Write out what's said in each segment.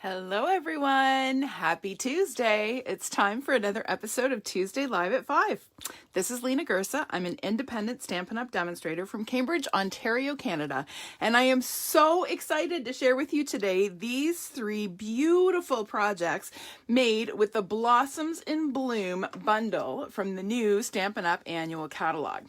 Hello everyone, happy Tuesday. It's time for another episode of Tuesday Live at 5. This is Lena Gersa. I'm an independent Stampin' Up! Demonstrator from Cambridge, Ontario, Canada. And I am so excited to share with you today these 3 beautiful projects made with the Blossoms in Bloom bundle from the new Stampin' Up! Annual catalog.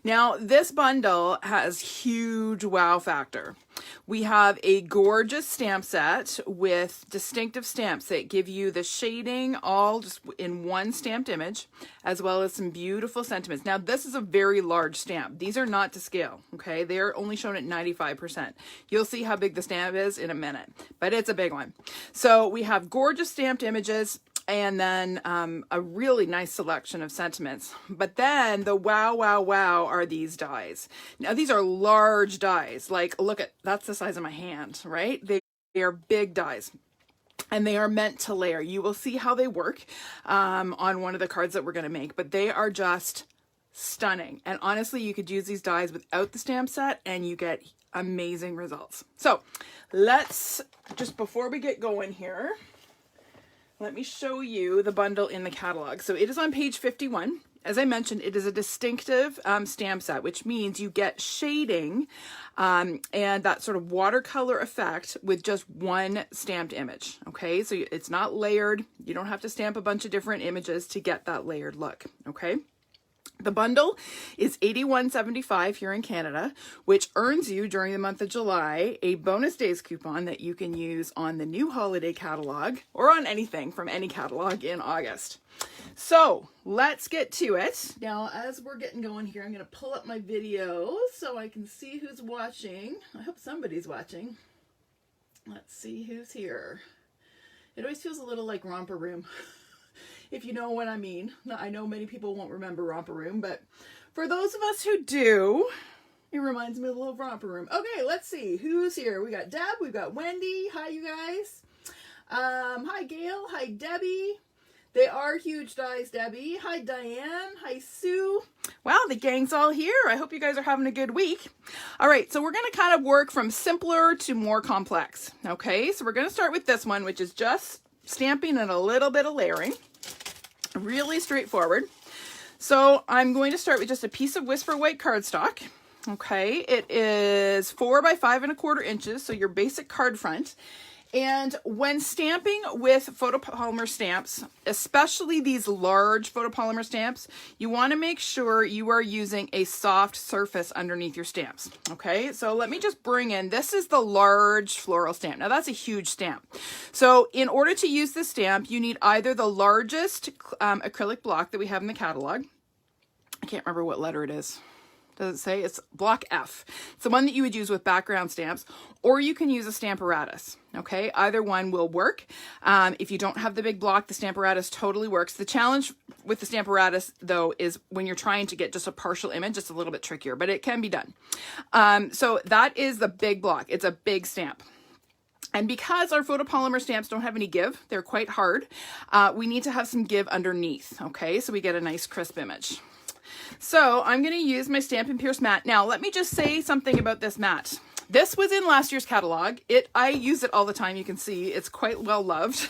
Now, this bundle has huge wow factor. We have a gorgeous stamp set with distinctive stamps that give you the shading all just in one stamped image, as well as some beautiful sentiments. Now, this is a very large stamp. These are not to scale, okay? They're only shown at 95%. You'll see how big the stamp is in a minute, but it's a big one. So we have gorgeous stamped images, and then a really nice selection of sentiments. But then the wow are these dies. Now these are large dies. Like, look at, that's the size of my hand, right? They are big dies. And they are meant to layer. You will see how they work on one of the cards that we're going to make. But they are just stunning. And honestly, you could use these dies without the stamp set and you get amazing results. So let's, just before we get going here, let me show you the bundle in the catalog. So it is on page 51. As I mentioned, it is a distinctive stamp set, which means you get shading and that sort of watercolor effect with just one stamped image. Okay, so it's not layered. You don't have to stamp a bunch of different images to get that layered look. Okay. The bundle is $81.75 here in Canada, which earns you during the month of July a bonus days coupon that you can use on the new holiday catalog or on anything from any catalog in August. So let's get to it. Now, as we're getting going here, I'm going to pull up my video so I can see who's watching. I hope somebody's watching. Let's see who's here. It always feels a little like Romper Room. If you know what I mean. I know many people won't remember Romper Room, but for those of us who do, it reminds me a little of Romper Room. Okay, let's see who's here. We got Deb, we've got Wendy. Hi, you guys. Hi, Gail. Hi, Debbie. They are huge dies, Debbie. Hi, Diane. Hi, Sue. Wow, the gang's all here. I hope you guys are having a good week. All right, so we're going to kind of work from simpler to more complex. Okay, so we're going to start with this one, which is just stamping and a little bit of layering. Really straightforward. So I'm going to start with just a piece of Whisper White cardstock. Okay, it is 4 by 5 1/4 inches, so your basic card front. And when stamping with photopolymer stamps, especially these large photopolymer stamps, you want to make sure you are using a soft surface underneath your stamps. Okay, so let me just bring in, this is the large floral stamp. Now that's a huge stamp. So in order to use this stamp, you need either the largest acrylic block that we have in the catalog. I can't remember what letter it is. Does it say? It's block F. It's the one that you would use with background stamps, or you can use a Stamparatus. Okay, either one will work. If you don't have the big block, the Stamparatus totally works. The challenge with the Stamparatus, though, is when you're trying to get just a partial image, it's a little bit trickier, but it can be done. So that is the big block. It's a big stamp. And because our photopolymer stamps don't have any give, they're quite hard, we need to have some give underneath. Okay, so we get a nice crisp image. So I'm going to use my Stampin' Pierce mat. Now, let me just say something about this mat. This was in last year's catalog. I use it all the time. You can see it's quite well loved.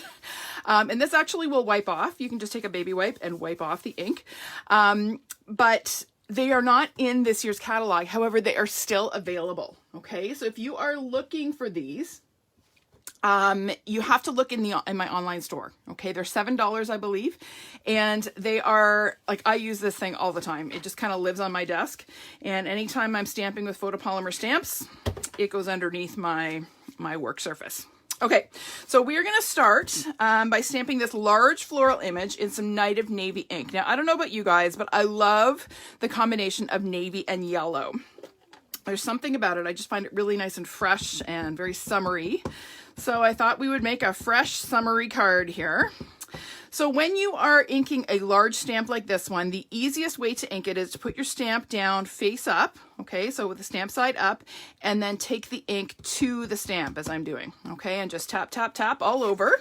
And this actually will wipe off. You can just take a baby wipe and wipe off the ink. But they are not in this year's catalog. However, they are still available. Okay, so if you are looking for these, you have to look in my online store. Okay, they're $7, I believe, and they are, like, I use this thing all the time. It just kind of lives on my desk, and anytime I'm stamping with photopolymer stamps, it goes underneath my work surface. Okay, so we're going to start by stamping this large floral image in some Night of Navy ink. Now, I don't know about you guys, but I love the combination of navy and yellow. There's something about it. I just find it really nice and fresh and very summery. So I thought we would make a fresh summery card here. So when you are inking a large stamp like this one, the easiest way to ink it is to put your stamp down face up. Okay, so with the stamp side up, and then take the ink to the stamp as I'm doing. Okay, and just tap, tap, tap all over.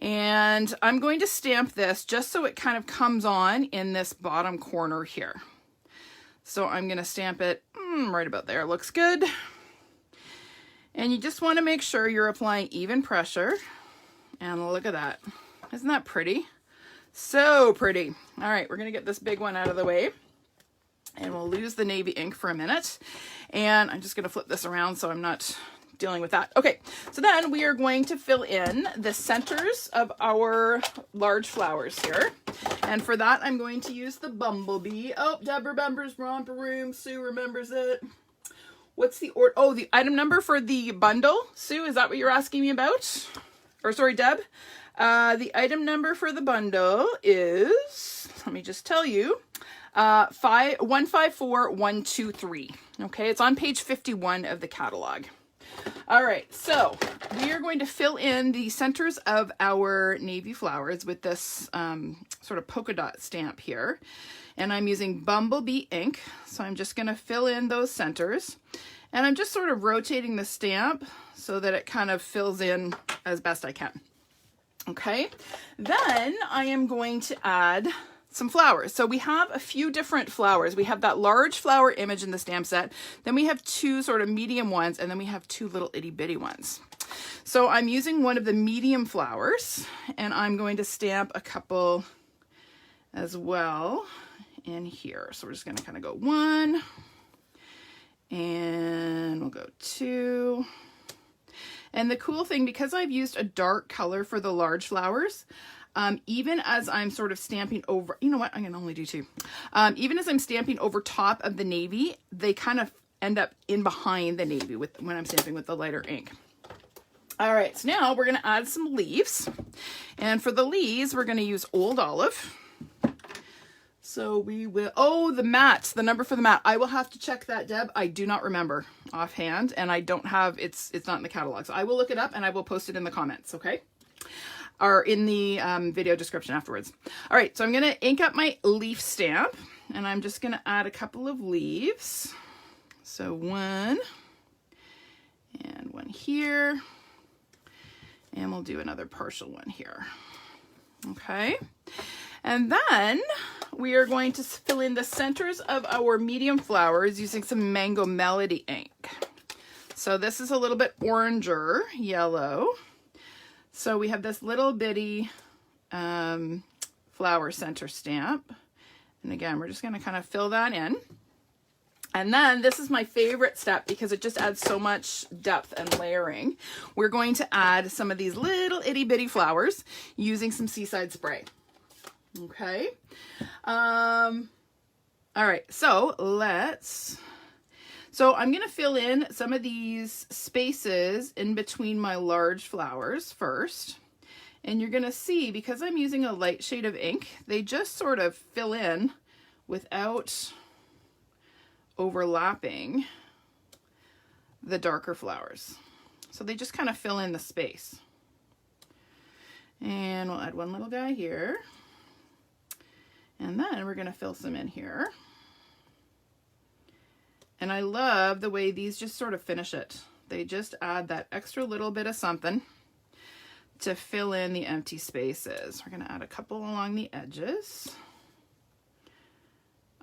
And I'm going to stamp this just so it kind of comes on in this bottom corner here. So I'm going to stamp it right about there. Looks good. And you just want to make sure you're applying even pressure. And look at that. Isn't that pretty? So pretty. All right, we're going to get this big one out of the way. And we'll lose the navy ink for a minute. And I'm just going to flip this around so I'm not dealing with that. Okay, so then we are going to fill in the centers of our large flowers here. And for that, I'm going to use the Bumblebee. Oh, Deb remembers Romper Room. Sue remembers it. What's the order? Oh, the item number for the bundle. Sue, is that what you're asking me about? Or sorry, Deb. The item number for the bundle is, let me just tell you, 154123. Okay, it's on page 51 of the catalog. All right, so we are going to fill in the centers of our navy flowers with this sort of polka dot stamp here. And I'm using Bumblebee ink, so I'm just going to fill in those centers. And I'm just sort of rotating the stamp so that it kind of fills in as best I can. Okay, then I am going to add some flowers. So we have a few different flowers. We have that large flower image in the stamp set. Then we have two sort of medium ones, and then we have two little itty bitty ones. So I'm using one of the medium flowers, and I'm going to stamp a couple as well in here. So we're just going to kind of go 1, and we'll go 2. And the cool thing, because I've used a dark color for the large flowers, even as I'm sort of stamping over, you know what, I can only do 2. Even as I'm stamping over top of the navy, they kind of end up in behind the navy when I'm stamping with the lighter ink. All right, so now we're gonna add some leaves. And for the leaves, we're gonna use Old Olive. So we will, oh, the mat, the number for the mat. I will have to check that, Deb. I do not remember offhand, and I don't have, it's not in the catalog. So I will look it up and I will post it in the comments, okay? Or in the video description afterwards. All right, so I'm gonna ink up my leaf stamp, and I'm just gonna add a couple of leaves. So 1, and 1 here, and we'll do another partial one here. Okay, and then we are going to fill in the centers of our medium flowers using some Mango Melody ink. So this is a little bit oranger yellow. So we have this little bitty flower center stamp. And again, we're just going to kind of fill that in. And then this is my favorite step because it just adds so much depth and layering. We're going to add some of these little itty bitty flowers using some Seaside spray. Okay. All right. So I'm going to fill in some of these spaces in between my large flowers first. And you're going to see, because I'm using a light shade of ink, they just sort of fill in without overlapping the darker flowers. So they just kind of fill in the space. And we'll add one little guy here. And then we're going to fill some in here. And I love the way these just sort of finish it. They just add that extra little bit of something to fill in the empty spaces. We're going to add a couple along the edges.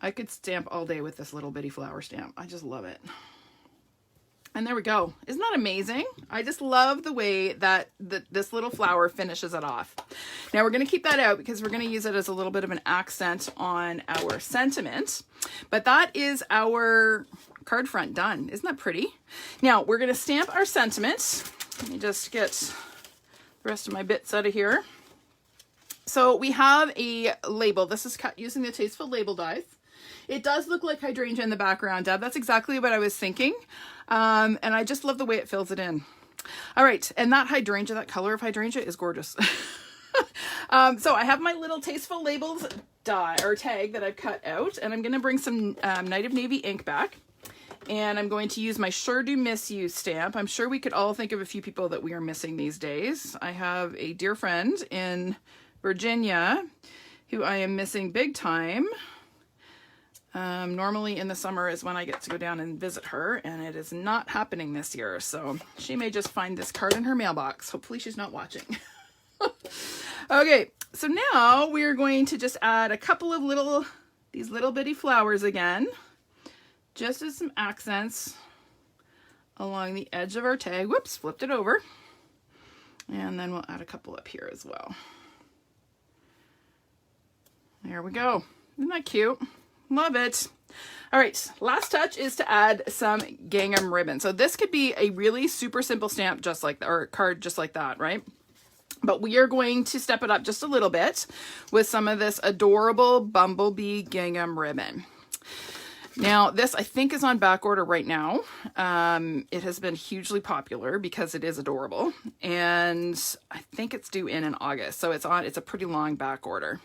I could stamp all day with this little bitty flower stamp. I just love it. And there we go. Isn't that amazing? I just love the way that this little flower finishes it off. Now we're going to keep that out because we're going to use it as a little bit of an accent on our sentiment. But that is our card front done. Isn't that pretty? Now we're going to stamp our sentiment. Let me just get the rest of my bits out of here. So we have a label. This is cut using the Tasteful Label dies. It does look like hydrangea in the background, Deb. That's exactly what I was thinking. And I just love the way it fills it in. All right. And that hydrangea, that color of hydrangea is gorgeous. So I have my little Tasteful Labels die or tag that I've cut out, and I'm going to bring some Night of Navy ink back. And I'm going to use my Sure Do Miss You stamp. I'm sure we could all think of a few people that we are missing these days. I have a dear friend in Virginia who I am missing big time. Normally in the summer is when I get to go down and visit her, and it is not happening this year. So she may just find this card in her mailbox. Hopefully she's not watching. Okay, so now we're going to just add a couple of these little bitty flowers again, just as some accents along the edge of our tag. Whoops, flipped it over. And then we'll add a couple up here as well. There we go. Isn't that cute? Love it. All right, last touch is to add some gingham ribbon. So this could be a really super simple stamp just like that, or card just like that, right? But we are going to step it up just a little bit with some of this adorable Bumblebee gingham ribbon. Now, this I think is on back order right now. It has been hugely popular because it is adorable, and I think it's due in August. So it's a pretty long back order.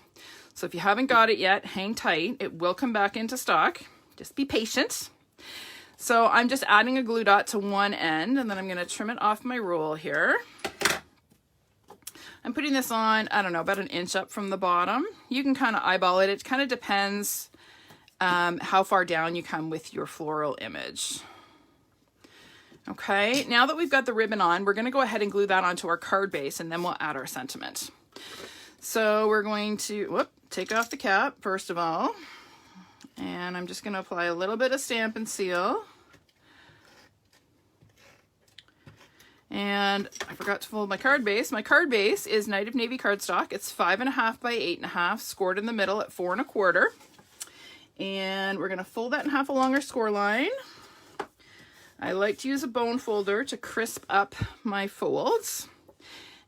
So if you haven't got it yet, hang tight. It will come back into stock. Just be patient. So I'm just adding a glue dot to one end, and then I'm going to trim it off my roll here. I'm putting this on, I don't know, about an inch up from the bottom. You can kind of eyeball it. It kind of depends how far down you come with your floral image. Okay, now that we've got the ribbon on, we're going to go ahead and glue that onto our card base, and then we'll add our sentiment. So we're going to take off the cap first of all, and I'm just going to apply a little bit of Stampin' Seal. And I forgot to fold my card base. My card base is Native Navy cardstock. It's 5.5 by 8.5, scored in the middle at 4 1/4. And we're going to fold that in half along our score line. I like to use a bone folder to crisp up my folds.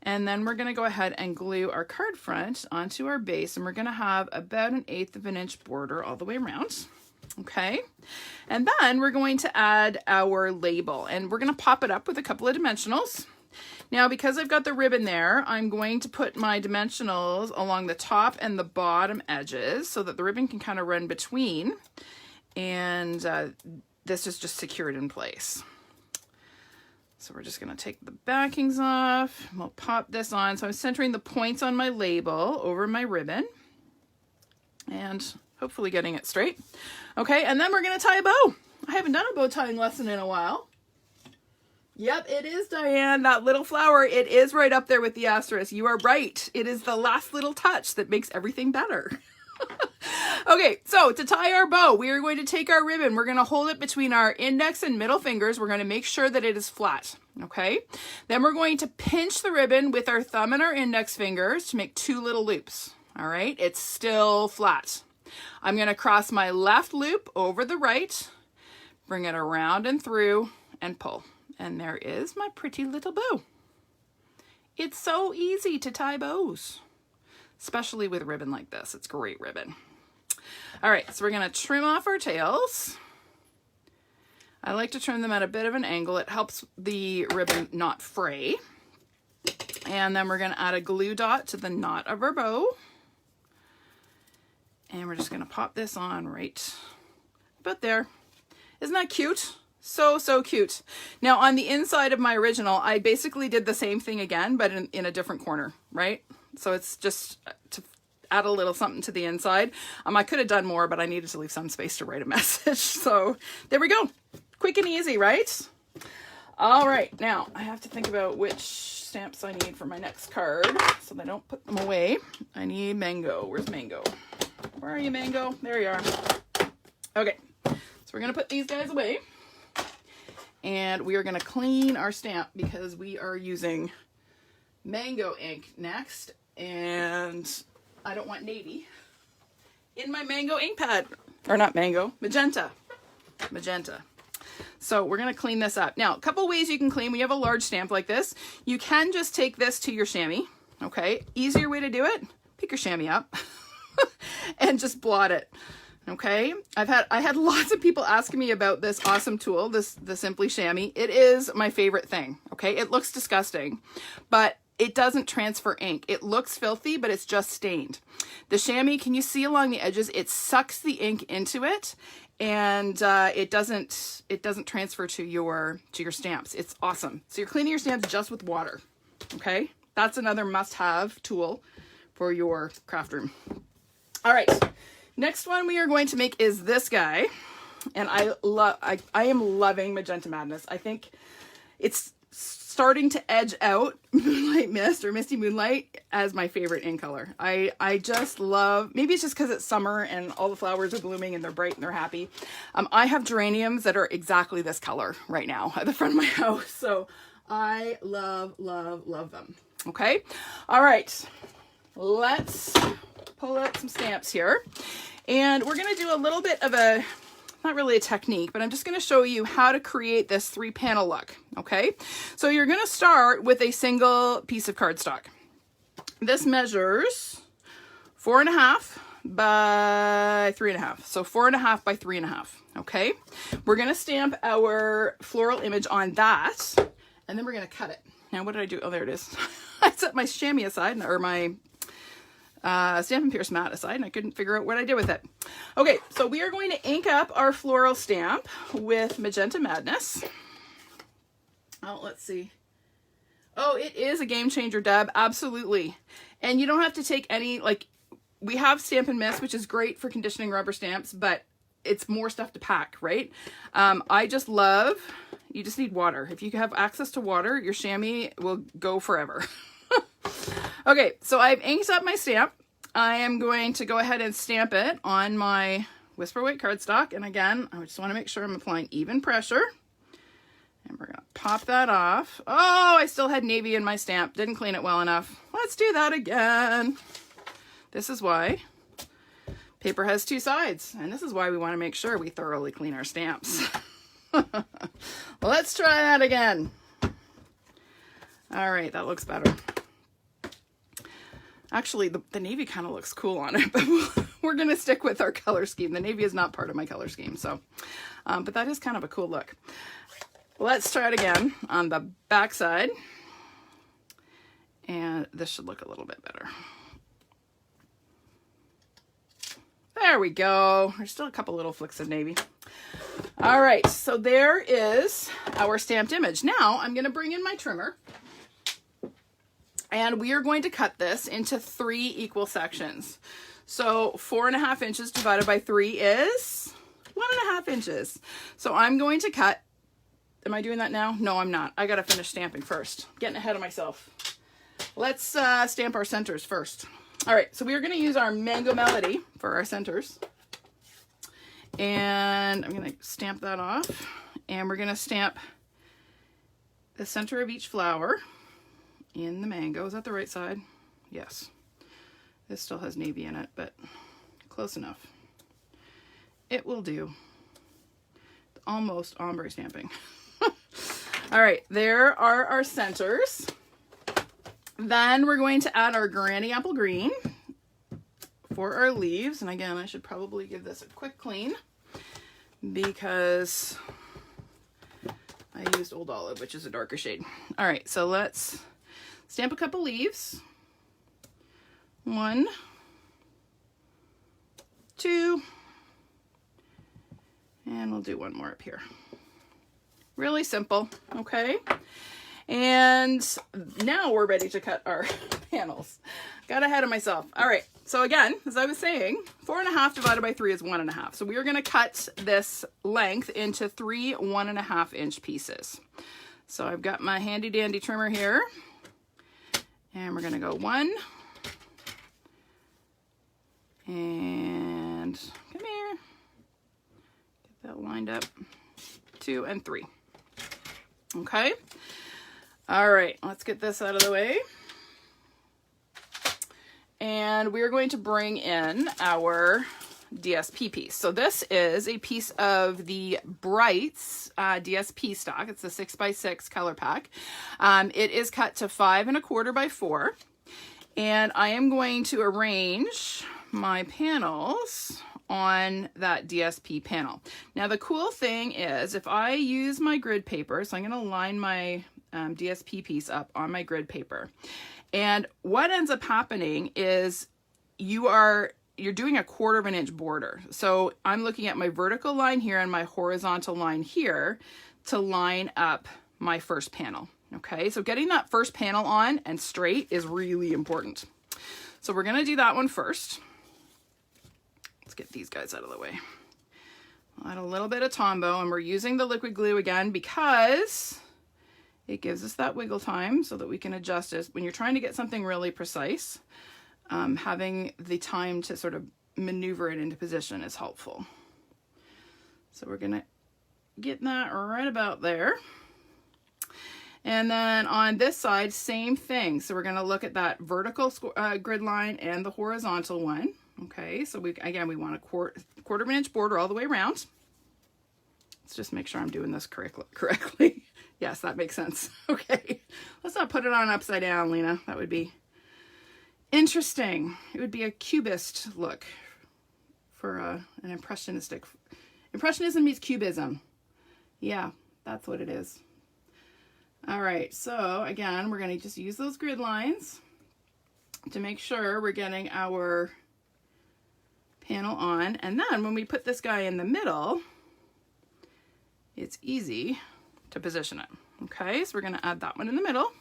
And then we're going to go ahead and glue our card front onto our base, and we're going to have about 1/8 of an inch border all the way around. Okay, and then we're going to add our label, and we're going to pop it up with a couple of dimensionals. Now, because I've got the ribbon there, I'm going to put my dimensionals along the top and the bottom edges so that the ribbon can kind of run between, and this is just secured in place. So we're just going to take the backings off, and we'll pop this on. So I'm centering the points on my label over my ribbon, and hopefully getting it straight. Okay, and then we're going to tie a bow. I haven't done a bow tying lesson in a while. Yep, it is, Diane. That little flower, it is right up there with the asterisk. You are right. It is the last little touch that makes everything better. Okay, so to tie our bow, we are going to take our ribbon. We're going to hold it between our index and middle fingers. We're going to make sure that it is flat. Okay, then we're going to pinch the ribbon with our thumb and our index fingers to make 2 little loops. All right, it's still flat. I'm going to cross my left loop over the right, bring it around and through, and pull. And there is my pretty little bow. It's so easy to tie bows, especially with ribbon like this. It's great ribbon. All right, so we're going to trim off our tails. I like to trim them at a bit of an angle. It helps the ribbon not fray. And then we're going to add a glue dot to the knot of our bow. And we're just going to pop this on right about there. Isn't that cute? So, so cute. Now on the inside of my original, I basically did the same thing again, but in a different corner, right? So it's just to add a little something to the inside. I could have done more, but I needed to leave some space to write a message. So there we go. Quick and easy, right? All right, now I have to think about which stamps I need for my next card so that I don't put them away. I need Mango. Where's Mango? Where are you, Mango? There you are. Okay, so we're going to put these guys away. And we are going to clean our stamp because we are using Mango ink next. And I don't want navy in my Mango ink pad. Or not Mango, Magenta. Magenta. So we're going to clean this up. Now, a couple ways you can clean when you have a large stamp like this. You can just take this to your chamois. Okay, easier way to do it, pick your chamois up and just blot it. Okay, I had lots of people asking me about this awesome tool, the Simply Chamois. It is my favorite thing. Okay, it looks disgusting, but it doesn't transfer ink. It looks filthy, but it's just stained. The chamois, can you see along the edges? It sucks the ink into it, and it doesn't transfer to your stamps. It's awesome. So you're cleaning your stamps just with water. Okay, that's another must-have tool for your craft room. All right. Next one we are going to make is this guy, and I am loving Magenta Madness. I think it's starting to edge out Moonlight Mist or Misty Moonlight as my favorite ink color. I just love, maybe it's just because it's summer and all the flowers are blooming and they're bright and they're happy. I have geraniums that are exactly this color right now at the front of my house. So I love, love, love them. Okay. All right. Let's pull out some stamps here. And we're going to do a little bit of a, not really a technique, but I'm just going to show you how to create this 3-panel look. Okay. So you're going to start with a single piece of cardstock. This measures 4.5 by 3.5. So 4.5 by 3.5. Okay. We're going to stamp our floral image on that, and then we're going to cut it. Now, what did I do? Oh, there it is. I set my chamois aside, or my Stampin' Pierce mat aside, and I couldn't figure out what I did with it. Okay, so we are going to ink up our floral stamp with Magenta Madness. Oh, let's see. Oh, it is a game changer, Deb. Absolutely. And you don't have to take any, like, we have Stampin' Mist, which is great for conditioning rubber stamps, but it's more stuff to pack, right? I just love, you just need water. If you have access to water, your chamois will go forever. Okay, so I've inked up my stamp. I am going to go ahead and stamp it on my Whisper White cardstock. And again, I just want to make sure I'm applying even pressure. And we're going to pop that off. Oh, I still had navy in my stamp. Didn't clean it well enough. Let's do that again. This is why paper has 2 sides. And this is why we want to make sure we thoroughly clean our stamps. Well, let's try that again. All right, that looks better. Actually, the navy kind of looks cool on it, but we're going to stick with our color scheme. The navy is not part of my color scheme, so, but that is kind of a cool look. Let's try it again on the back side, and this should look a little bit better. There we go. There's still a couple little flicks of navy. All right, so there is our stamped image. Now I'm going to bring in my trimmer. And we are going to cut this into 3 equal sections. So 4.5 inches divided by 3 is 1.5 inches. So I'm going to cut, am I doing that now? No, I'm not. I got to finish stamping first. Getting ahead of myself. Let's stamp our centers first. All right, so we are going to use our Mango Melody for our centers. And I'm going to stamp that off. And we're going to stamp the center of each flower in the mango. Is that the right side? Yes. This still has navy in it, but close enough. It will do. Almost ombre stamping. All right, there are our centers. Then we're going to add our Granny Apple Green for our leaves. And again, I should probably give this a quick clean because I used Old Olive, which is a darker shade. All right, so let's stamp a couple leaves. 1, 2, and we'll do one more up here. Really simple, okay? And now we're ready to cut our panels. Got ahead of myself. All right, so again, as I was saying, 4.5 divided by 3 is 1.5. So we are gonna cut this length into 3 1.5 inch pieces. So I've got my handy dandy trimmer here. And we're going to go 1, and come here, get that lined up, 2 and 3. Okay. All right, let's get this out of the way. And we're going to bring in our DSP piece. So this is a piece of the Brights DSP stock. It's a 6x6 color pack. It is cut to 5 1/4 by 4. And I am going to arrange my panels on that DSP panel. Now the cool thing is if I use my grid paper, so I'm going to line my DSP piece up on my grid paper. And what ends up happening is you're doing a 1/4 inch border. So I'm looking at my vertical line here and my horizontal line here to line up my first panel. Okay, so getting that first panel on and straight is really important. So we're gonna do that one first. Let's get these guys out of the way. I'll add a little bit of Tombow, and we're using the liquid glue again because It gives us that wiggle time so that we can adjust it. When you're trying to get something really precise, having the time to sort of maneuver it into position is helpful. So we're gonna get that right about there. And then on this side, same thing. So we're gonna look at that vertical grid line and the horizontal one. Okay, so we want a quarter of an inch border all the way around. Let's just make sure I'm doing this correctly. Yes, that makes sense. Okay, let's not put it on upside down, Lena. That would be interesting. It would be a cubist look for an impressionistic. Impressionism meets cubism. Yeah, that's what it is. All right, so again, we're going to just use those grid lines to make sure we're getting our panel on. And then when we put this guy in the middle, it's easy to position it. Okay, so we're going to add that one in the middle.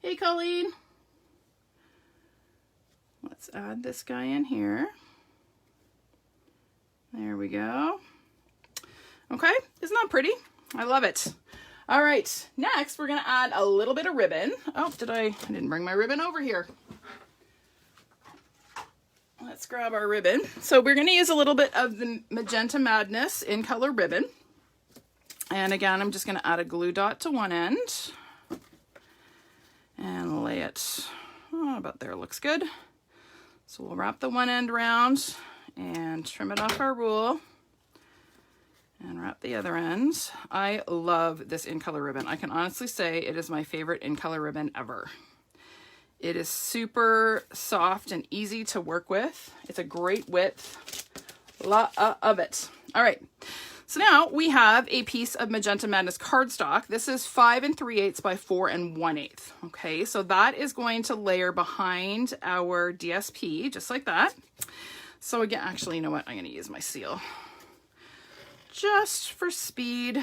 Hey, Colleen. Let's add this guy in here. There we go. Okay, isn't that pretty? I love it. All right, next we're gonna add a little bit of ribbon. Oh, I didn't bring my ribbon over here. Let's grab our ribbon. So we're gonna use a little bit of the Magenta Madness in color ribbon. And again, I'm just gonna add a glue dot to one end and lay it, about there, looks good. So we'll wrap the one end around and trim it off our rule and wrap the other end. I love this in color ribbon. I can honestly say it is my favorite in color ribbon ever. It is super soft and easy to work with. It's a great width. Lot of it. All right. So now we have a piece of Magenta Madness cardstock. This is 5 3/8 by 4 1/8. Okay, so that is going to layer behind our DSP, just like that. So again, actually, you know what? I'm going to use my seal. Just for speed.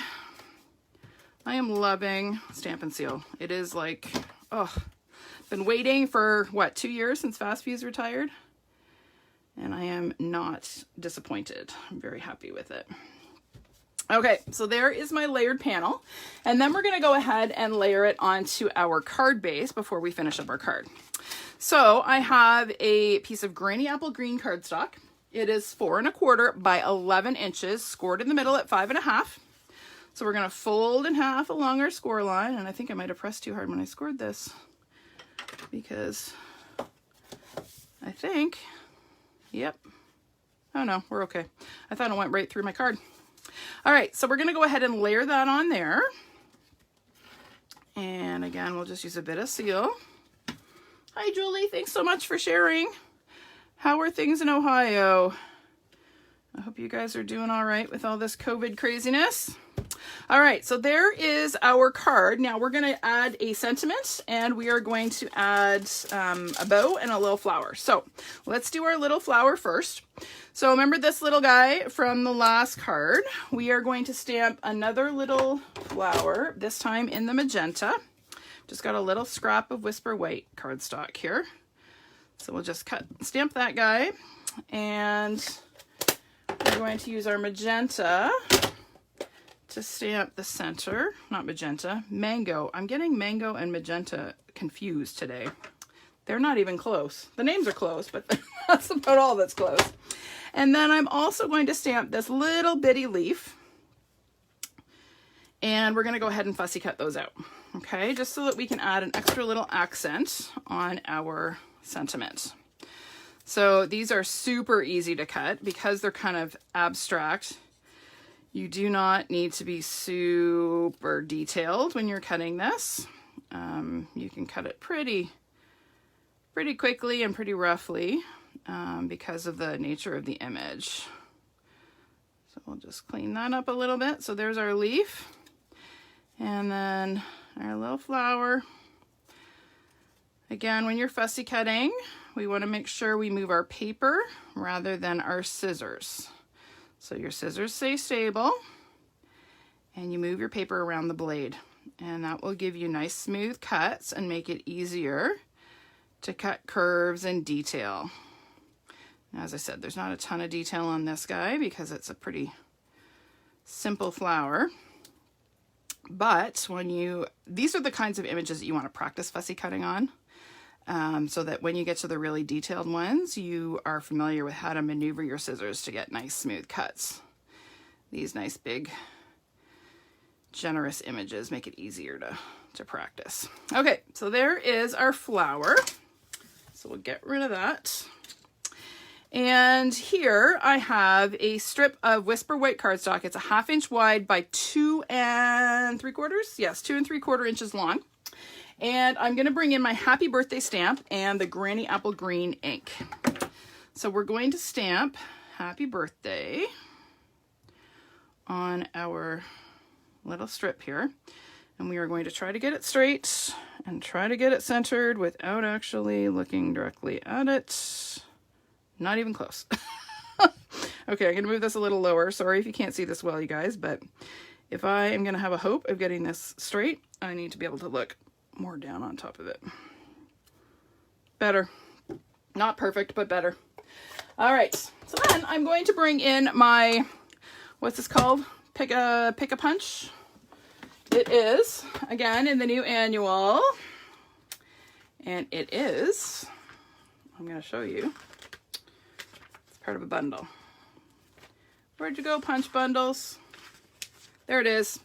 I am loving Stampin' Seal. It is like, oh, been waiting for, what, 2 years since Fast Fuse retired? And I am not disappointed. I'm very happy with it. Okay, so there is my layered panel. And then we're going to go ahead and layer it onto our card base before we finish up our card. So I have a piece of Granny Apple Green cardstock. It is 4 1/4 by 11 inches, scored in the middle at 5 1/2. So we're going to fold in half along our score line. And I think I might have pressed too hard when I scored this, because I think, yep. Oh no, we're okay. I thought it went right through my card. All right, so we're going to go ahead and layer that on there. And again, we'll just use a bit of seal. Hi, Julie. Thanks so much for sharing. How are things in Ohio? I hope you guys are doing all right with all this COVID craziness. All right, so there is our card. Now we're going to add a sentiment, and we are going to add a bow and a little flower. So let's do our little flower first. So remember this little guy from the last card. We are going to stamp another little flower, this time in the magenta. Just got a little scrap of Whisper White cardstock here. So we'll just stamp that guy. And we're going to use our magenta to stamp the center. Not magenta, mango. I'm getting mango and magenta confused today. They're not even close. The names are close, but that's about all that's close. And then I'm also going to stamp this little bitty leaf. And we're going to go ahead and fussy cut those out. Okay, just so that we can add an extra little accent on our sentiment. So these are super easy to cut because they're kind of abstract. You do not need to be super detailed when you're cutting this. You can cut it pretty quickly and pretty roughly because of the nature of the image. So we'll just clean that up a little bit. So there's our leaf. And then our little flower. Again, when you're fussy cutting, we want to make sure we move our paper rather than our scissors. So your scissors stay stable and you move your paper around the blade, and that will give you nice smooth cuts and make it easier to cut curves and detail. Now, as I said, there's not a ton of detail on this guy because it's a pretty simple flower. But these are the kinds of images that you want to practice fussy cutting on, so that when you get to the really detailed ones, you are familiar with how to maneuver your scissors to get nice smooth cuts. These nice big generous images make it easier to practice. Okay, so there is our flower. So we'll get rid of that. And here I have a strip of Whisper white cardstock. It's a 1/2 inch wide by 2 3/4. Yes, 2 3/4 inches long. And I'm going to bring in my happy birthday stamp and the Granny Apple Green ink. So we're going to stamp happy birthday on our little strip here. And we are going to try to get it straight and try to get it centered without actually looking directly at it. Not even close. Okay, I'm going to move this a little lower. Sorry if you can't see this well, you guys, but if I am going to have a hope of getting this straight, I need to be able to look more down on top of it. Better. Not perfect, but better. All right, so then I'm going to bring in my, what's this called? Pick a punch. It is, again, in the new annual, and it is, I'm going to show you, it's part of a bundle. Where'd you go, punch bundles? There it is.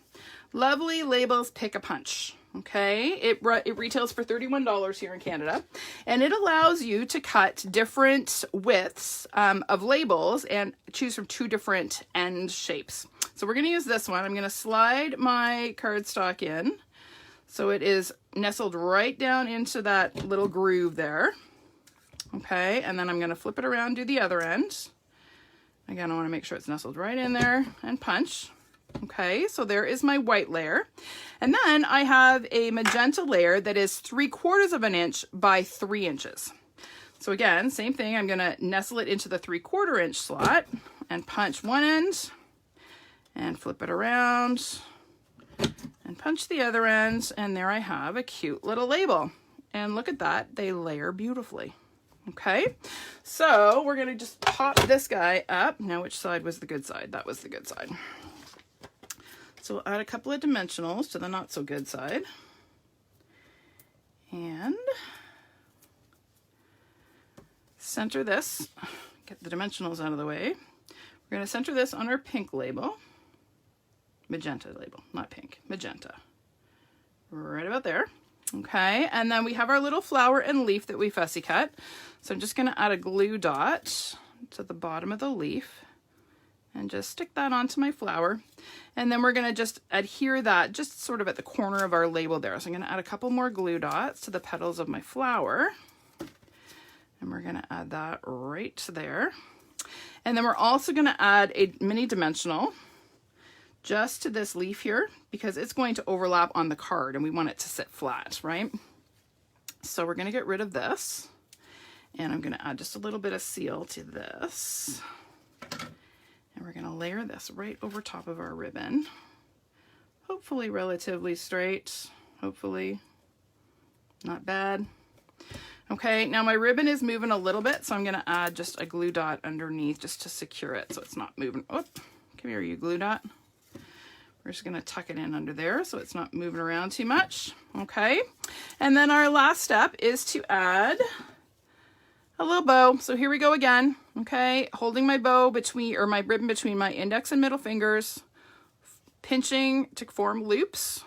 Lovely Labels Pick a Punch. Okay, it retails for $31 here in Canada, and it allows you to cut different widths of labels and choose from 2 different end shapes. So we're going to use this one. I'm going to slide my cardstock in so it is nestled right down into that little groove there. Okay, and then I'm going to flip it around, do the other end. Again, I want to make sure it's nestled right in there and punch. Okay, so there is my white layer. And then I have a magenta layer that is 3/4 of an inch by 3 inches. So again, same thing. I'm going to nestle it into the 3/4 inch slot and punch one end and flip it around and punch the other end. And there I have a cute little label. And look at that. They layer beautifully. Okay, so we're going to just pop this guy up. Now, which side was the good side? That was the good side. So we'll add a couple of dimensionals to the not so good side. And center this, get the dimensionals out of the way. We're going to center this on our pink label. Magenta label, not pink, magenta. Right about there. Okay, and then we have our little flower and leaf that we fussy cut. So I'm just going to add a glue dot to the bottom of the leaf and just stick that onto my flower. And then we're going to just adhere that just sort of at the corner of our label there. So I'm going to add a couple more glue dots to the petals of my flower. And we're going to add that right there. And then we're also going to add a mini dimensional just to this leaf here because it's going to overlap on the card and we want it to sit flat, right? So we're going to get rid of this. And I'm going to add just a little bit of seal to this. And we're going to layer this right over top of our ribbon. Hopefully relatively straight. Hopefully not bad. Okay, now my ribbon is moving a little bit, so I'm going to add just a glue dot underneath just to secure it so it's not moving. Oh, come here, you glue dot. We're just going to tuck it in under there so it's not moving around too much. Okay, and then our last step is to add a little bow. So here we go again. Okay, holding my bow between, or my ribbon between my index and middle fingers, pinching to form loops,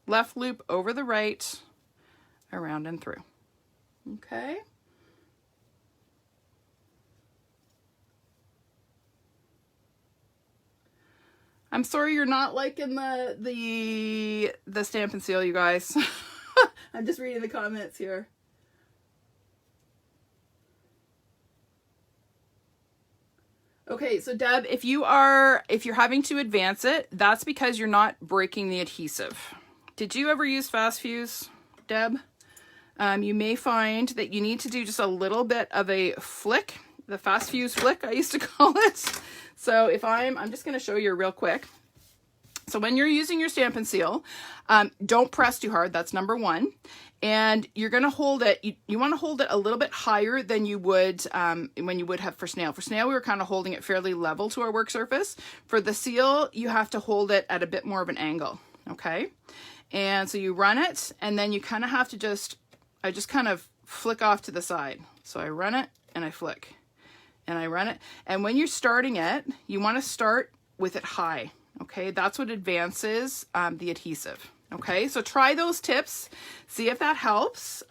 left loop over the right, around and through. Okay. I'm sorry you're not liking the Stampin' Seal, you guys. I'm just reading the comments here. Okay, so Deb, if you're having to advance it, that's because you're not breaking the adhesive. Did you ever use Fast Fuse, Deb? You may find that you need to do just a little bit of a flick, the Fast Fuse flick, I used to call it. So if I'm just going to show you real quick. So when you're using your Stampin' Seal, don't press too hard. That's number one. And you're going to hold it, you want to hold it a little bit higher than you would when you would have for snail. For snail, we were kind of holding it fairly level to our work surface. For the seal, you have to hold it at a bit more of an angle. okay? And so you run it, and then you kind of have to I just kind of flick off to the side. So I run it, and I flick, and I run it. And when you're starting it, you want to start with it high, okay? That's what advances the adhesive, okay? So try those tips, see if that helps.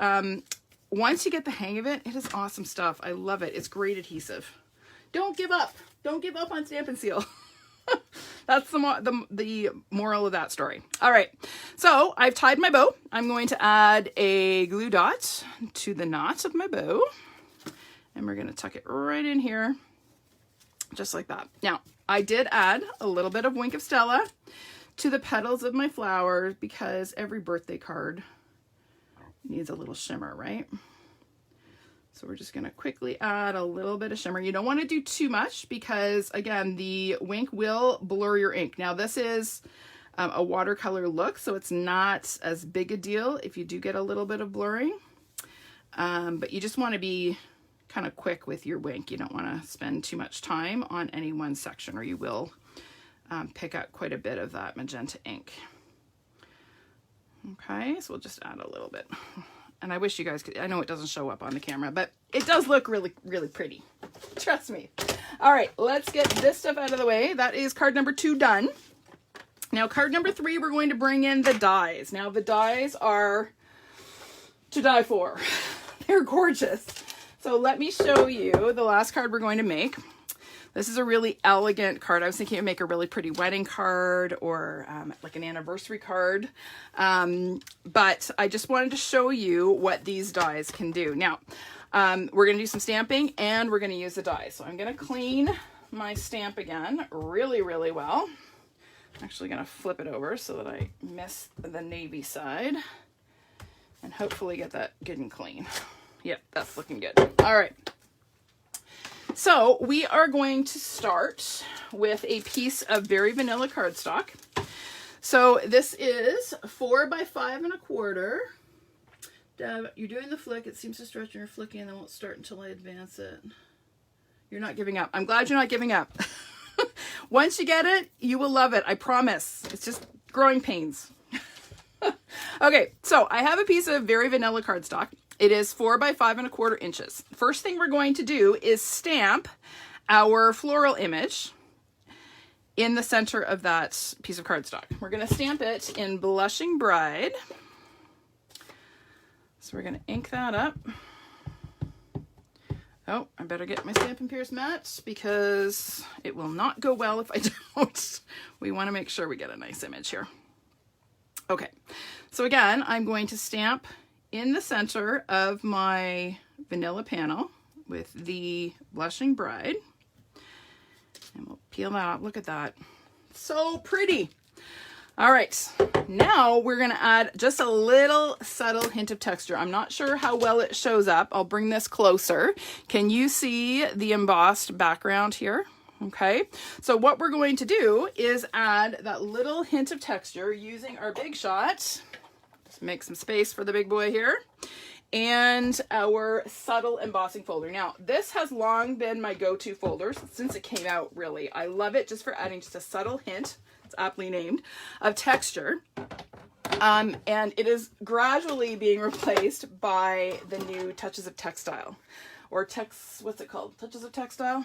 Once you get the hang of it, it is awesome stuff. I love it. It's great adhesive. Don't give up. Don't give up on Stampin' Seal. That's the moral of that story. All right, so I've tied my bow. I'm going to add a glue dot to the knot of my bow, and we're going to tuck it right in here, just like that. Now, I did add a little bit of Wink of Stella to the petals of my flowers because every birthday card needs a little shimmer, right? So we're just going to quickly add a little bit of shimmer. You don't want to do too much because, again, the Wink will blur your ink. Now, this is a watercolor look, so it's not as big a deal if you do get a little bit of blurring. But you just want to be kind of quick with your Wink. You don't want to spend too much time on any one section, or you will pick up quite a bit of that magenta ink. Okay, so we'll just add a little bit. And I wish you guys could, I know it doesn't show up on the camera, but it does look really, really pretty. Trust me. All right, let's get this stuff out of the way. That is card number 2 done. Now, card number 3, we're going to bring in the dies. Now, the dies are to die for. They're gorgeous. So let me show you the last card we're going to make. This is a really elegant card. I was thinking it would make a really pretty wedding card or like an anniversary card. But I just wanted to show you what these dies can do. Now, we're going to do some stamping and we're going to use the dies. So I'm going to clean my stamp again really, really well. I'm actually going to flip it over so that I miss the navy side and hopefully get that good and clean. Yep, that's looking good. All right. So we are going to start with a piece of very vanilla cardstock. So this is 4 by 5 1/4. Deb, you're doing the flick. It seems to stretch and you're flicking and it won't start until I advance it. You're not giving up. I'm glad you're not giving up. Once you get it, you will love it. I promise. It's just growing pains. Okay, so I have a piece of very vanilla cardstock. It is 4 by 5 1/4 inches. First thing we're going to do is stamp our floral image in the center of that piece of cardstock. We're going to stamp it in Blushing Bride. So we're going to ink that up. Oh, I better get my Stampin' Pierce mat because it will not go well if I don't. We want to make sure we get a nice image here. Okay, so again, I'm going to stamp in the center of my vanilla panel with the Blushing Bride. And we'll peel that off. Look at that. So pretty. All right, now we're going to add just a little subtle hint of texture. I'm not sure how well it shows up. I'll bring this closer. Can you see the embossed background here? Okay, so what we're going to do is add that little hint of texture using our Big Shot. Just make some space for the big boy here. And our subtle embossing folder. Now, this has long been my go-to folder since it came out, really. I love it just for adding just a subtle hint, it's aptly named, of texture. And it is gradually being replaced by the new Touches of Textile. Or what's it called? Touches of Textile.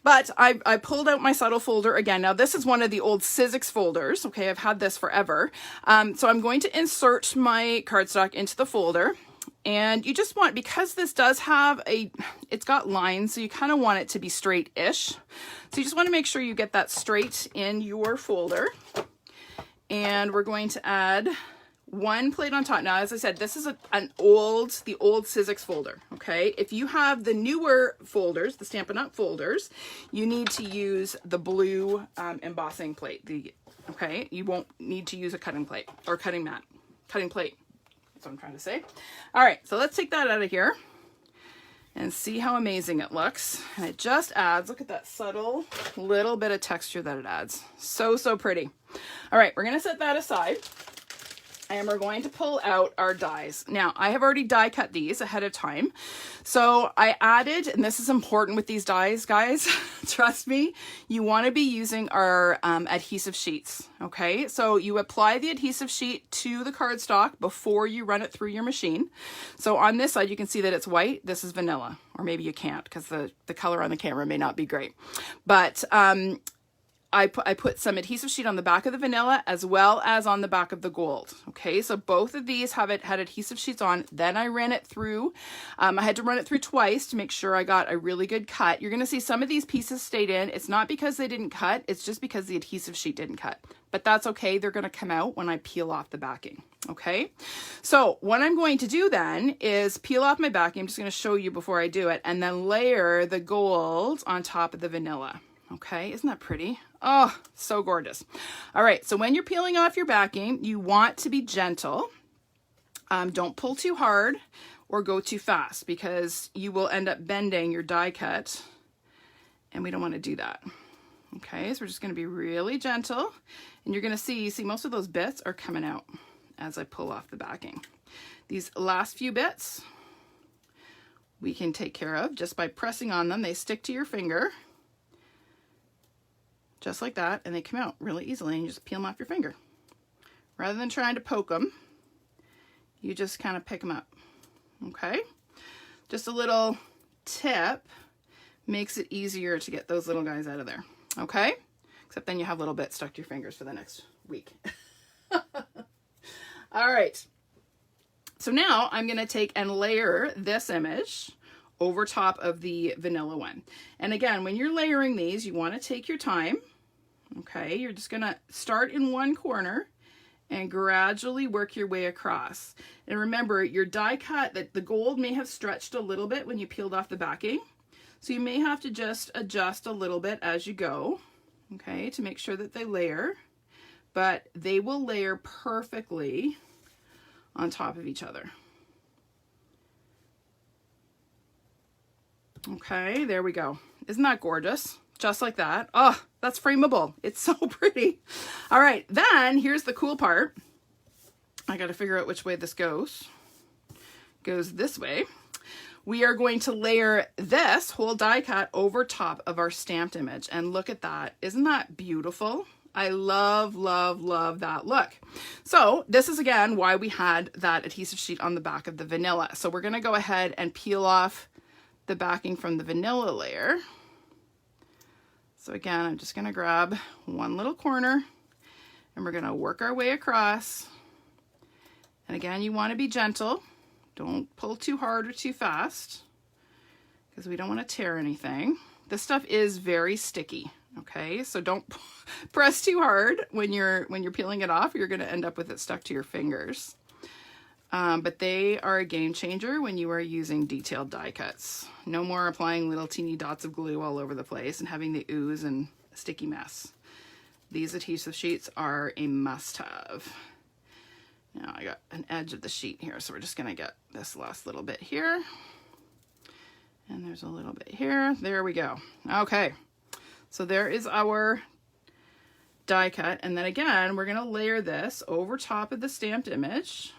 But I pulled out my subtle folder again. Now this is one of the old Sizzix folders. Okay, I've had this forever. So I'm going to insert my cardstock into the folder. And you just want, because this does have it's got lines, so you kind of want it to be straight-ish. So you just want to make sure you get that straight in your folder. And we're going to add one plate on top. Now, as I said, this is the old Sizzix folder, okay? If you have the newer folders, the Stampin' Up folders, you need to use the blue embossing plate. Okay, you won't need to use a cutting plate or cutting plate. That's what I'm trying to say. All right, so let's take that out of here and see how amazing it looks. And it just adds, look at that subtle little bit of texture that it adds. So, so pretty. All right, we're gonna set that aside. and we're going to pull out our dies. Now, I have already die cut these ahead of time. So I added, and this is important with these dies, guys, trust me, you want to be using our adhesive sheets, okay? So you apply the adhesive sheet to the cardstock before you run it through your machine. So on this side, you can see that it's white. This is vanilla, or maybe you can't because the color on the camera may not be great. But I put some adhesive sheet on the back of the vanilla as well as on the back of the gold. Okay, so both of these had adhesive sheets on. Then I ran it through. I had to run it through twice to make sure I got a really good cut. You're going to see some of these pieces stayed in. It's not because they didn't cut. It's just because the adhesive sheet didn't cut. But that's okay. They're going to come out when I peel off the backing. Okay, so what I'm going to do then is peel off my backing. I'm just going to show you before I do it, and then layer the gold on top of the vanilla. Okay, isn't that pretty? Oh, so gorgeous. All right, so when you're peeling off your backing, you want to be gentle. Don't pull too hard or go too fast because you will end up bending your die cut, and we don't want to do that. Okay, so we're just going to be really gentle, and you're going to see most of those bits are coming out as I pull off the backing. These last few bits we can take care of just by pressing on them. They stick to your finger. Just like that, and they come out really easily, and you just peel them off your finger. Rather than trying to poke them, you just kind of pick them up, okay? Just a little tip makes it easier to get those little guys out of there, okay? Except then you have little bits stuck to your fingers for the next week. All right, so now I'm gonna take and layer this image over top of the vanilla one. And again, when you're layering these, you want to take your time. Okay, you're just gonna start in one corner and gradually work your way across. And remember, your die cut, that the gold may have stretched a little bit when you peeled off the backing. So you may have to just adjust a little bit as you go, okay, to make sure that they layer. But they will layer perfectly on top of each other. Okay, there we go. Isn't that gorgeous? Just like that. Oh, that's frameable. It's so pretty. All right, then here's the cool part. I got to figure out which way this goes. Goes this way. We are going to layer this whole die cut over top of our stamped image. And look at that. Isn't that beautiful? I love, love, love that look. So this is again why we had that adhesive sheet on the back of the vanilla. So we're going to go ahead and peel off the backing from the vanilla layer. So again, I'm just going to grab one little corner and we're going to work our way across. And again, you want to be gentle. Don't pull too hard or too fast because we don't want to tear anything. This stuff is very sticky, okay? So don't press too hard when you're peeling it off. You're going to end up with it stuck to your fingers. But they are a game changer when you are using detailed die cuts. No more applying little teeny dots of glue all over the place and having the ooze and sticky mess. These adhesive sheets are a must-have. Now I got an edge of the sheet here, so we're just going to get this last little bit here. And there's a little bit here. There we go. Okay, so there is our die cut. And then again, we're going to layer this over top of the stamped image.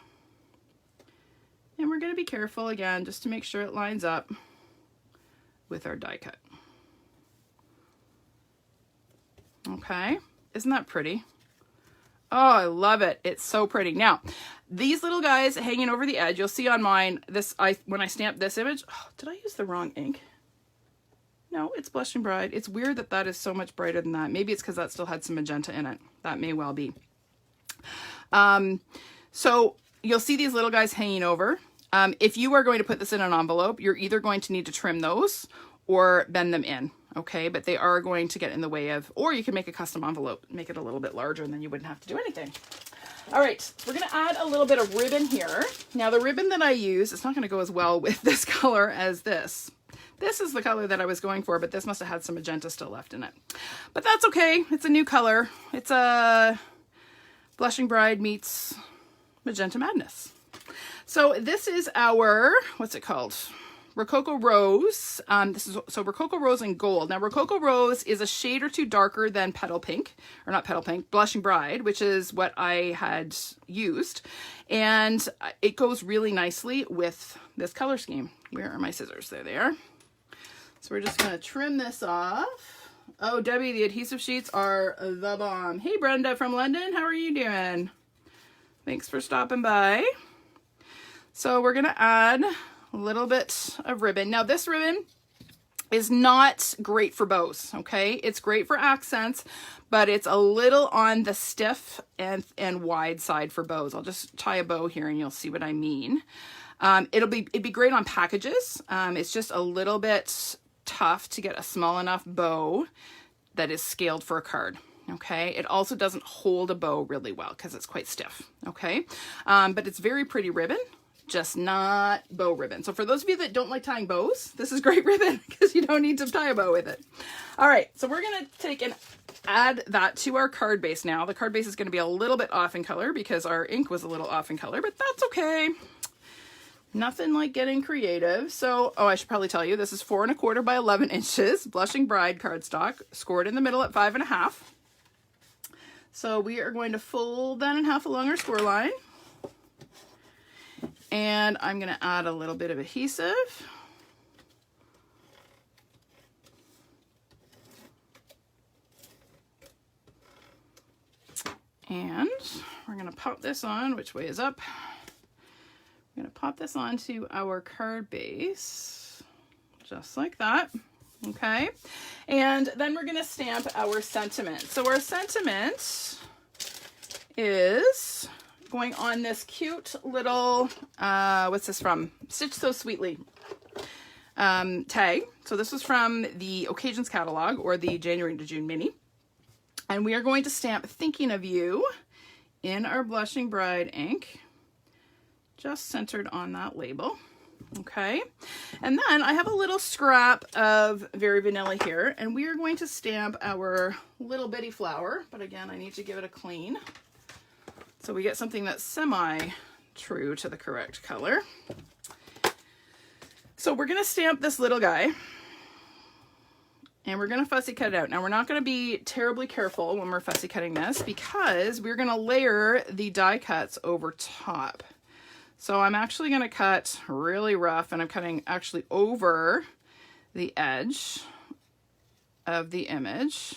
And we're going to be careful again just to make sure it lines up with our die cut. Okay, isn't that pretty? Oh, I love it. It's so pretty. Now, these little guys hanging over the edge, you'll see on mine, when I stamped this image, oh, did I use the wrong ink? No, it's Blushing Bride. It's weird that that is so much brighter than that. Maybe it's because that still had some magenta in it. That may well be. So you'll see these little guys hanging over. If you are going to put this in an envelope, you're either going to need to trim those or bend them in, okay? But they are going to get in the way of, or you can make a custom envelope, make it a little bit larger, and then you wouldn't have to do anything. All right, we're gonna add a little bit of ribbon here. Now the ribbon that I use, it's not gonna go as well with this color as this. This is the color that I was going for, but this must have had some magenta still left in it. But that's okay, it's a new color. It's a Blushing Bride meets Magenta Madness. So this is our, what's it called? Rococo Rose. This is so Rococo Rose and Gold. Now Rococo Rose is a shade or two darker than Petal Pink, or not Petal Pink, Blushing Bride, which is what I had used. And it goes really nicely with this color scheme. Where are my scissors? There they are. So we're just going to trim this off. Oh, Debbie, the adhesive sheets are the bomb. Hey, Brenda from London. How are you doing? Thanks for stopping by. So we're going to add a little bit of ribbon. Now this ribbon is not great for bows, okay? It's great for accents, but it's a little on the stiff and wide side for bows. I'll just tie a bow here and you'll see what I mean. It'd be great on packages. It's just a little bit tough to get a small enough bow that is scaled for a card. Okay, it also doesn't hold a bow really well because it's quite stiff. Okay, but it's very pretty ribbon, just not bow ribbon. So for those of you that don't like tying bows, this is great ribbon because you don't need to tie a bow with it. All right, so we're gonna take and add that to our card base now. The card base is gonna be a little bit off in color because our ink was a little off in color, but that's okay. Nothing like getting creative. So, oh, I should probably tell you, this is 4 1/4 by 11 inches, Blushing Bride cardstock, scored in the middle at 5 1/2. So we are going to fold that in half along our score line. And I'm going to add a little bit of adhesive. And we're going to pop this on. Which way is up? I'm going to pop this onto our card base, just like that, okay? And then we're going to stamp our sentiment. So our sentiment is going on this cute little, what's this from? Stitch So Sweetly tag. So this was from the Occasions catalog, or the January to June mini. And we are going to stamp Thinking of You in our Blushing Bride ink, just centered on that label. Okay, and then I have a little scrap of Very Vanilla here, and we are going to stamp our little bitty flower, but again, I need to give it a clean so we get something that's semi-true to the correct color. So we're going to stamp this little guy, and we're going to fussy cut it out. Now we're not going to be terribly careful when we're fussy cutting this because we're going to layer the die cuts over top. So I'm actually going to cut really rough, and I'm cutting actually over the edge of the image,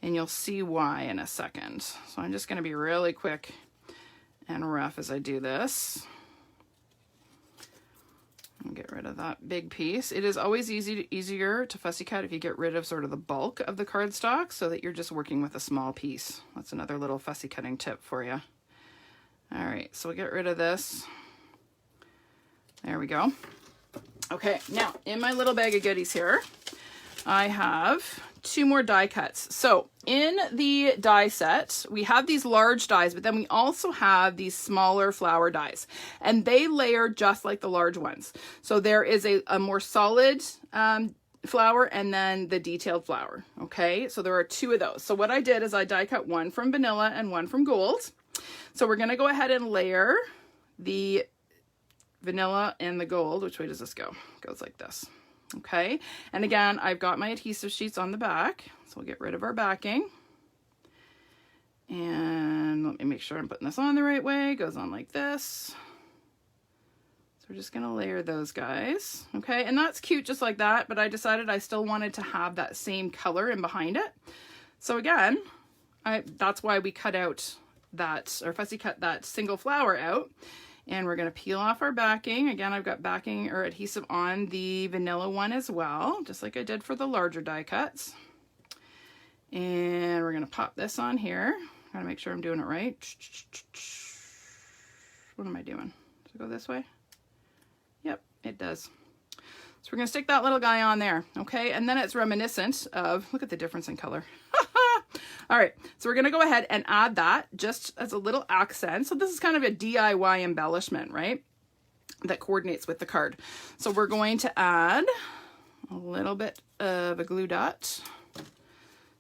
and you'll see why in a second. So I'm just going to be really quick and rough as I do this. And get rid of that big piece. It is always easier to fussy cut if you get rid of sort of the bulk of the cardstock so that you're just working with a small piece. That's another little fussy cutting tip for you. All right, so we'll get rid of this. There we go. Okay, now in my little bag of goodies here, I have 2 more die cuts. So in the die set, we have these large dies, but then we also have these smaller flower dies, and they layer just like the large ones. So there is a more solid flower and then the detailed flower. Okay, so there are 2 of those. So what I did is I die cut one from vanilla and one from gold. So we're going to go ahead and layer the vanilla and the gold. Which way does this go? It goes like this. Okay. And again, I've got my adhesive sheets on the back. So we'll get rid of our backing. And let me make sure I'm putting this on the right way. It goes on like this. So we're just going to layer those guys. Okay. And that's cute just like that. But I decided I still wanted to have that same color in behind it. So again, that's why we cut out that, or fussy cut that single flower out, and we're going to peel off our backing. Again, I've got backing or adhesive on the vanilla one as well, just like I did for the larger die cuts. And we're going to pop this on here. Gotta make sure I'm doing it right. What am I doing? Does it go this way? Yep, it does. So we're going to stick that little guy on there, okay? And then it's reminiscent of, look at the difference in color. All right, so we're going to go ahead and add that just as a little accent. So this is kind of a DIY embellishment, right? That coordinates with the card. So we're going to add a little bit of a glue dot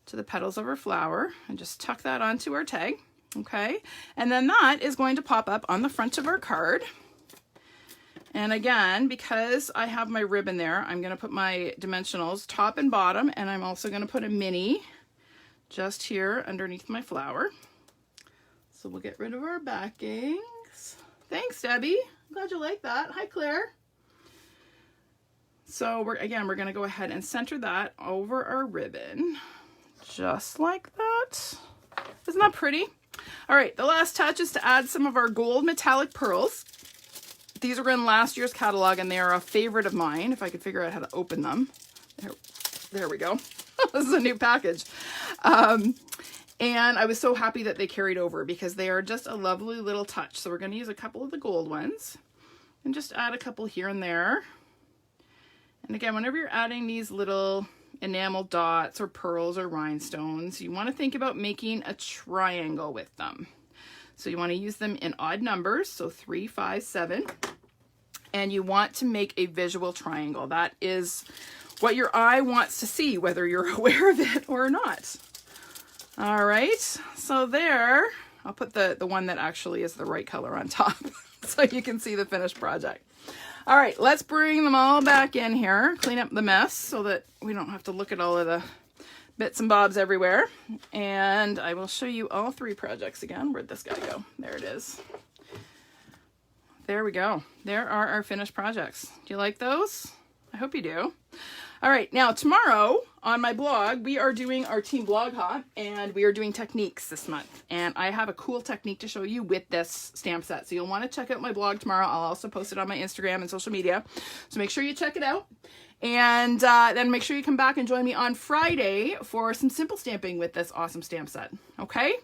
to the petals of our flower and just tuck that onto our tag, okay? And then that is going to pop up on the front of our card. And again, because I have my ribbon there, I'm going to put my dimensionals top and bottom, and I'm also going to put a mini just here underneath my flower. So we'll get rid of our backings. Thanks, Debbie. I'm glad you like that. Hi, Claire. So we're going to go ahead and center that over our ribbon, just like that. Isn't that pretty? All right, the last touch is to add some of our gold metallic pearls. These were in last year's catalog, and they are a favorite of mine, if I could figure out how to open them. There we go. This is a new package. And I was so happy that they carried over because they are just a lovely little touch. So we're going to use a couple of the gold ones and just add a couple here and there. And again, whenever you're adding these little enamel dots or pearls or rhinestones, you want to think about making a triangle with them. So you want to use them in odd numbers, so 3, 5, 7. And you want to make a visual triangle. That is what your eye wants to see, whether you're aware of it or not. All right, so there, I'll put the one that actually is the right color on top so you can see the finished project. All right, let's bring them all back in here, clean up the mess so that we don't have to look at all of the bits and bobs everywhere. And I will show you all 3 projects again. Where'd this guy go? There it is. There we go. There are our finished projects. Do you like those? I hope you do. All right, now tomorrow on my blog, we are doing our team blog hop, and we are doing techniques this month. And I have a cool technique to show you with this stamp set. So you'll want to check out my blog tomorrow. I'll also post it on my Instagram and social media. So make sure you check it out. And then make sure you come back and join me on Friday for some simple stamping with this awesome stamp set. Okay?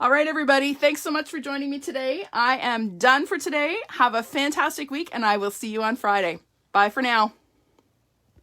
All right, everybody. Thanks so much for joining me today. I am done for today. Have a fantastic week, and I will see you on Friday. Bye for now.